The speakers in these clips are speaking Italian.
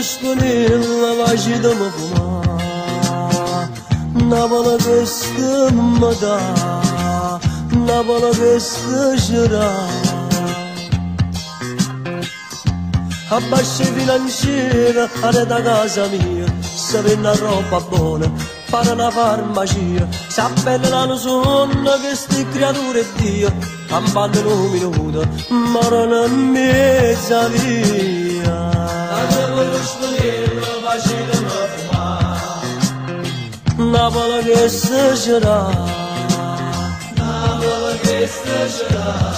spinella facita mi fuma, Napoli che stiamo da, Napoli che stasera. Abbascia i bilancieri, da casa mia, se venne roba buona, fare una farmacia, s'appellano sonno che sti creature Dio, abbandano un minuto, morano in mezza via. Avevo lo spinello, facile mi fumare, Napoli che stasera, Napoli che stasera.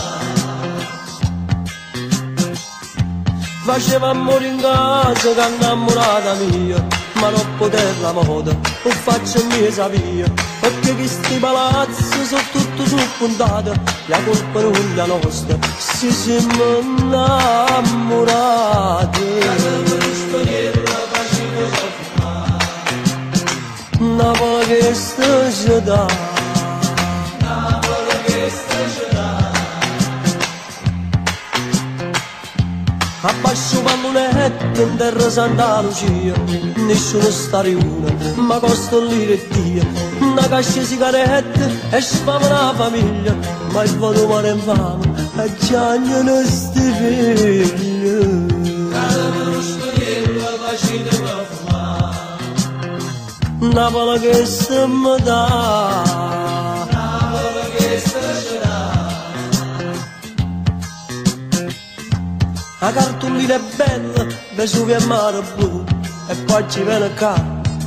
Faceva amore in casa che innamorata mia, ma non poterla moda, non faccio mia sapia, perché questi palazzi sono tutti suppuntati, la colpa non è nostra, se siamo innamorati. Napoli che sta città, Napoli che sta città. Abbascio pallonetto in terra Santa Lucia, nessuno sta riuna, ma costa l'ira e Dio, una cascia di sigarette e sfama una famiglia, ma il voto muore in fame e chiagnano sti figli. Cadeva lo spinello, facite mi fumare, Napoli che stiamo da, Napoli che stasera. La cartolina è bella, Vesuvio e mare blu, e poi ci viene qua,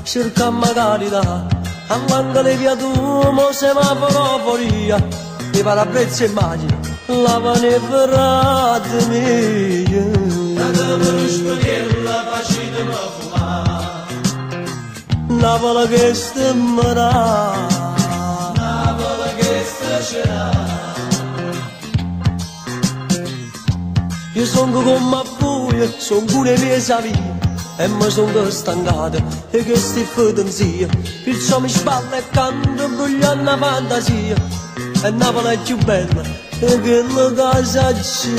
cercammo carità, a manca le piatumo, semaforo furia, i parabrezzi immagini, la paneferata mia. Cadeva lo spinello, facite mi fumare, Napoli che stiamo da, Napoli che stasera. Io sono come a voi, sono pure mie savie, e mi sono stancato, e che sti fotenzia, perciò mi spalla e canto, brugliando la fantasia, e Napoli è più bella, e che la casa c'è.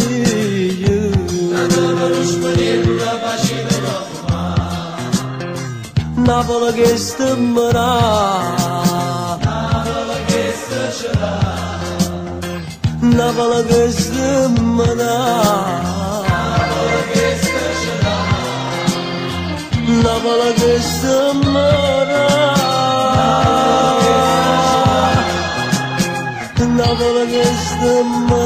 Cadeva lo spinello, facite mi fumare, Napoli che stiamo là, Napoli che stasera. Napoli che stiamo da, Napoli che stasera, Napoli che stiamo da, Napoli che stiamo